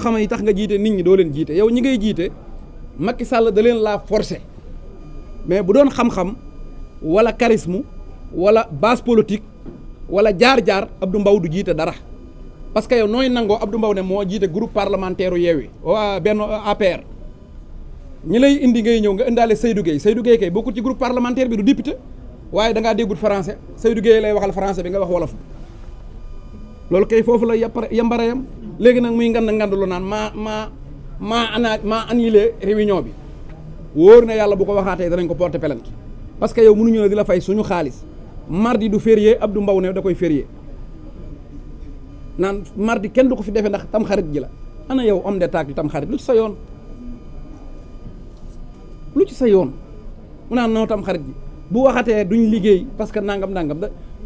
xam yi tax nga jiite nit ñi doo leen jiite yow ñi ngay jiite Macky Sall da leen laa forcé mais bu doon xam-xam wala charisme wala base politique wala jaar-jaar Abdou Mbow du jiite dara parce que yow nooy nangoo Abdou Mbow ne moo jiite groupe parlementaire u Yewwi waa benn APR ñi lay indi ngay ñëw nga indaale Seydou Gueye kay bokkul ci groupe parlementaire bi du député waaye da ngaa déggut français Seydou Gueye lay waxal français bi nga wax wolof loolu kay foofu la yambarayam léegi nag muy ngand lu naan maa annulé réunion bi wóor na yàlla bu ko waxaatee danañ ko porter plainte parce que yow mënuñu ne di la fay suñu xaalis mardi du férié Abdou Mbow ne da koy férié naan mardi kenn du ko fi defee ndax tam xarit ji la ana yow homme d'état yu tam xarit lu ci sa yoon mu naan noo tam xarit ji bu waxatee duñ liggéey parce que nangam da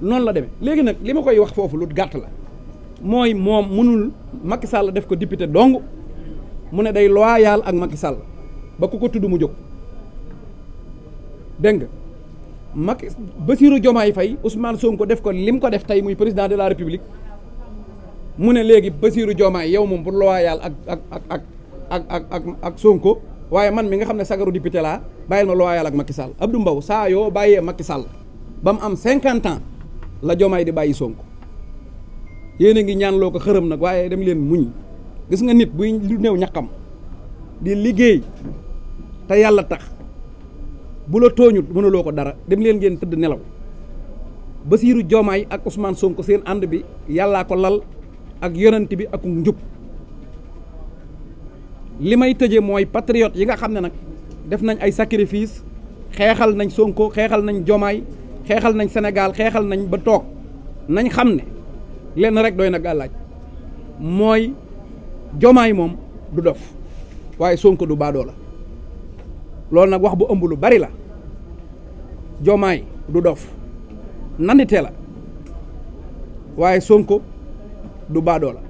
noonu la demee léegi nag li ma koy wax foofu lu gàtt la mooy moom mënul Macky Sall def ko député dong mu ne day loyal ak Macky Sall ba ku ko tudd mu jóg dégg nga Macky Bassirou Diomaye Faye Ousmane Sonko def ko lim ko def tey muy président de la République mu ne léegi Bassirou Diomaye yow moom pour loyal ak Sonko waaye man mi nga xam ne sagaru député laa bàyyil ma loyal ak Macky Sall Abdou Mbow saa yoo bàyyee Macky Sall ba mu am 50 ans la Diomaye di bàyyi Sonko yéen a ngi ñaan loo ko xërëm nag waaye dem leen muñ gis nga nit buy lu néew ñaqam di liggéey te yàlla tax bu la tooñut mënuloo ko dara dem leen ngeen tëdd nelaw Bassirou Diomaye ak Ousmane Sonko seen ànd bi yàllaa ko lal ak yonent bi ak njub li may tëje mooy patriote yi nga xam ne nag def nañ ay sacrifice xeexal nañ Sonko xeexal nañ Diomaye xeexal nañ Sénégal xeexal nañ ba toog nañ xam ne lenn rek doy na gàllaaj mooy Diomaye moom du dof waaye Sonko du baadoo la loolu nag wax bu ëmb lu bari la Diomaye du dof nandite la waaye Sonko du baadoo la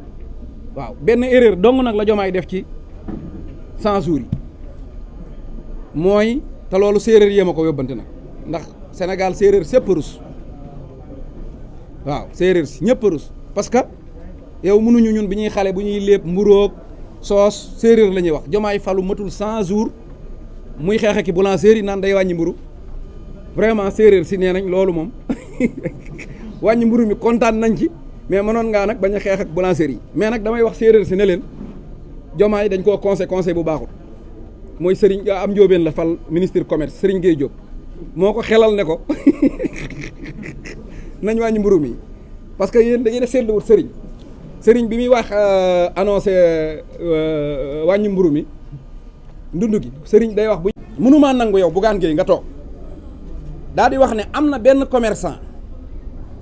waaw benn erreur dong nag la Diomaye def ci 100 jours yi mooy te loolu séeréer yéema ko yóbbante nag ndax Sénégal séeréer sépp rus waaw séeréer si ñëpp rus parce que yow mënuñu ñun bi ñuy xale bu ñuy lépp mburoog soos séeréer la ñuy wax Diomaye falu matul 100 jours muy xeex ak boulangerie naan day wàññi mburu vraiment séeréer si nee nañ loolu moom wàññi mburu mi kontaan nañ ci mais mënoon ngaa nag bañ a xeex ak boulangerie mais nag damay wax séeréer si ne leen Diomaye dañ koo conseil bu baaxul mooy Serigne am njóobeen la fal ministre commerce Serigne Gueye Diop moo ko xelal ne ko nañ wàññi mburu mi parce que yéen dañuy def seetluwut Serigne bi muy wax annoncé wàññi mburu mi ndund gi Serigne day wax bu mënumaa nangu yow Bougane Gueye nga toog daal di wax ne am na benn commerçant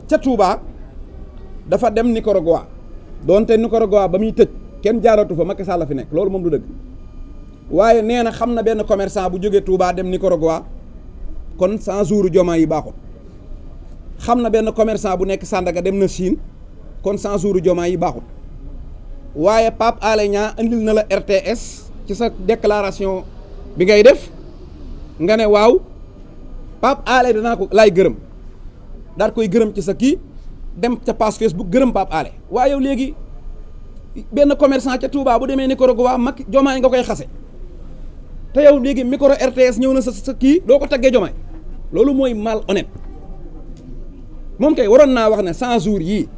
ca Touba dafa dem Nicaragua doonte Nicaragua ba muy tëj kenn jaaratu fa Macky Sall la fi nekk loolu moom du dëgg waaye nee na xam na benn commerçant bu jógee Touba dem Nicaragua kon 100 jours Diomaye yi baaxul xam na benn commerçant bu nekk Sandaga dem na Chine kon 100 jours Diomaye yi baaxul waaye Pape Alé Niang indil na la RTS ci sa déclaration bi ngay def nga ne waaw Pape Alé danaa ko laay gërëm daal koy gërëm ci sa kii dem ca page Facebook gërëm Pape Alé waaye yow léegi benn commerçant ca Touba bu demee Nicaragua Macky Diomaye nga koy xase te yow léegi micro RTS ñëw na sa kii doo ko taggee Diomaye loolu mooy mal honnête moom kay waroon naa wax ne 100 jours yii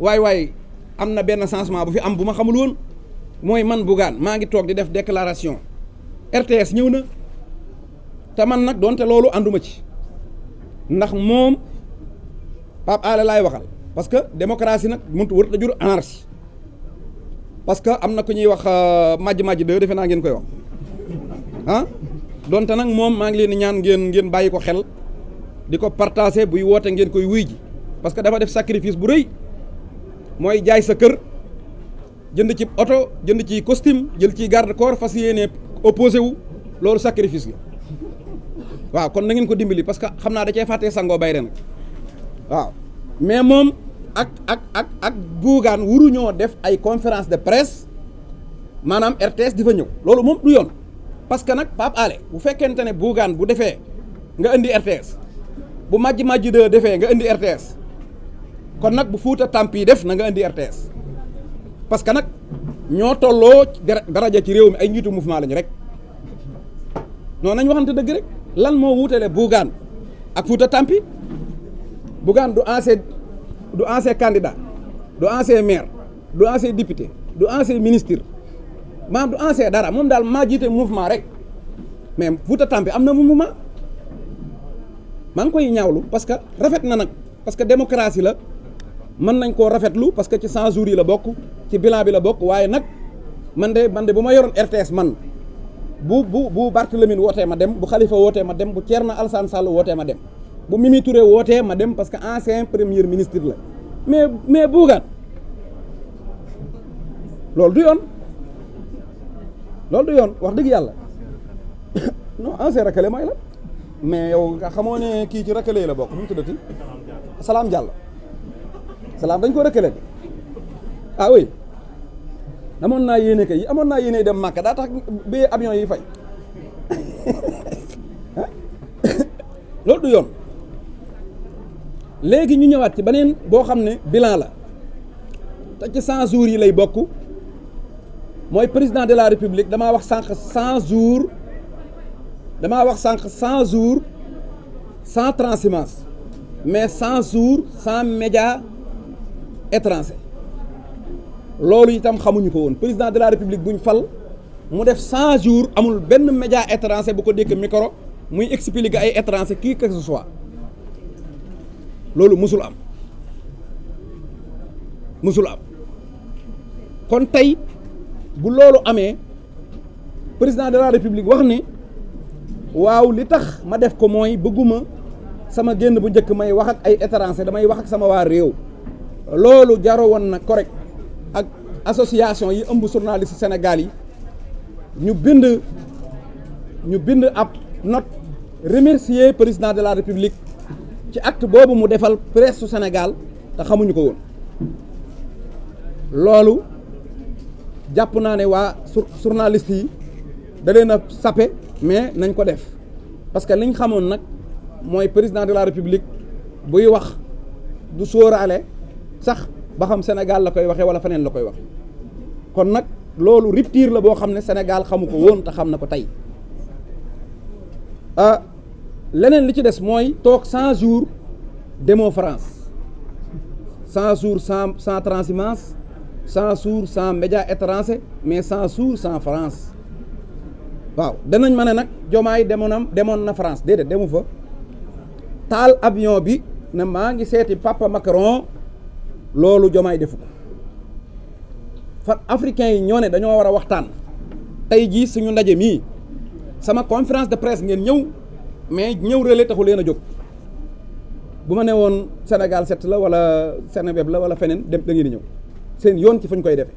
waay am na benn changement bu fi am bu ma xamul woon mooy man Bougane maa ngi toog di def déclaration RTS ñëw na te man nag doonte loolu ànduma ci ndax moom Pape Alé laay waxal parce que démocratie nag mënut wër da jur anarchie parce que am na ku ñuy wax majj de defe naa ngeen koy wax ah donte nag moom maa ngi leen di ñaan ngeen bàyyi ko xel di ko partager buy woote ngeen koy wuy ji parce que dafa def sacrifice bu rëy mooy jaay sa kër jënd ci oto jënd ci costume jël ci garde corps fas yéene opposé wu loolu sacrifice la waaw kon na ngeen ko dimbali parce que xam naa da cee fàttee sangoo bayre nag waaw mais moom ak Bougane wuruñoo def ay conférence de presse maanaam RTS di fa ñëw loolu moom du yoon parce que nag Pape Alé bu fekkente ne Bougane bu defee nga indi RTS bu majj de defee nga indi RTS kon nag bu Fouta Tampi def na nga indi RTS parce que nag ñoo tolloo daraja ci réew mi ay njiitu mouvement lañu rek non nañ waxante dëgg rek lan moo wuutale Bougane ak Fouta Tampi Bougane du ancien candidat du ancien maire du ancien député du ancien ministre maanaam du ancien dara moom daal maa jiite mouvement rek mais Fouta Tampi am na mouvement maa ngi koy ñaawlu parce que rafet na nag parce que démocratie la mën nañ koo rafetlu parce que ci 100 jours yi la bokk ci bilan bi la bokk waaye nag man de bu ma yoroon RTS man bu Barthélémy wootee ma dem bu Khalifa wootee ma dem bu Thierno Alassane Sall wootee ma dem bu Mimi Touré wootee ma dem parce que ancien premier ministre la mais Bougane loolu du yoon wax dëgg yàlla non ancien rakale mooy la mais yow nga xamoo ne kii ci rakale la bokk nu mu tuddati Salam Diallo Salam dañ ko rakale ah oui amoon naa yéene dem Màkka daa tax ba avion yi fay loolu du yoon léegi ñu ñëwaat ci beneen boo xam ne bilan la te ci 100 jours yi lay bokk mooy président de la république damaa wax sànq 100 jours sans transhumance mais 100 jours sans médias étrangers loolu itam xamuñu ko woon président de la république buñ fal mu def 100 jours amul benn média étranger bu ko dékk micro muy expliquer ay étranger qui que ce soit loolu musul am kon tey bu loolu amee président de la république wax ni waaw li tax ma def ko mooy bëgguma sama génn bu njëkk may wax ak ay étranger damay wax ak sama waa réew loolu jaro woon na correct ak association yi ëmb journaliste Sénégal yi ñu bind ab note remercier président de la république ci acte boobu mu defal presse su Sénégal te xamuñu ko woon loolu jàpp naa ne waa journaliste yi da leen a sape mais nañ ko def parce que liñ xamoon nag mooy président de la république buy wax du sóoraale sax ba xam Sénégal la koy waxee wala feneen la koy wax kon nag loolu rupture la boo xam ne Sénégal xamu ko woon te xam na ko tey leneen li ci des mooy toog 100 jours demoo France 100 jours sans transhumance 100 jours sans médias étrangers mais 100 jours sans France waaw danañ ma ne nag Diomaye demoon na France déedéet demu fa taal avion bi ne maa ngi seeti Papa Macron loolu Diomaye defu ko fa africains yi ñoo ne dañoo war a waxtaan tey jii suñu ndaje mii sama conférence de presse ngeen ñëw mais ñëw relais taxu leen a jóg bu ma ne woon Sénégal 7 la wala Seneweb la wala feneen dem da ngeen di ñëw seen yoon ci fuñ koy defee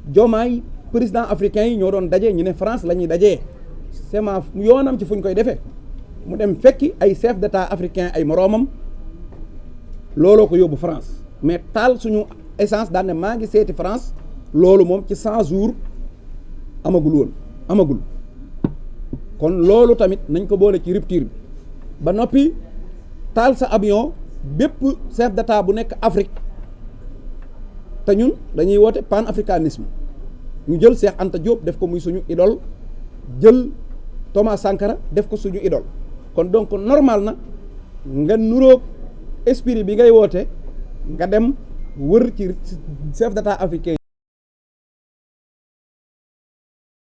Diomaye président africain yi ñoo doon daje ñu ne France la ñuy dajee c'est ma yoonam ci fuñ koy defee mu dem fekki ay chef d'état africain ay moroomam looloo ko yóbbu France mais taal suñu essence daan ne maa ngi seeti France loolu moom ci 100 jours amagul kon loolu tamit nañ ko boole ci rupture bi ba noppi taal sa avion bépp chef d'état bu nekk Afrique te ñun dañuy woote panafricanisme ñu jël Cheikh Anta Diop def ko muy suñu idole jël Thomas Sankara def ko suñu idole kon donc normal na nga nuroog esprit bi ngay woote nga dem wër ci chef d'état africain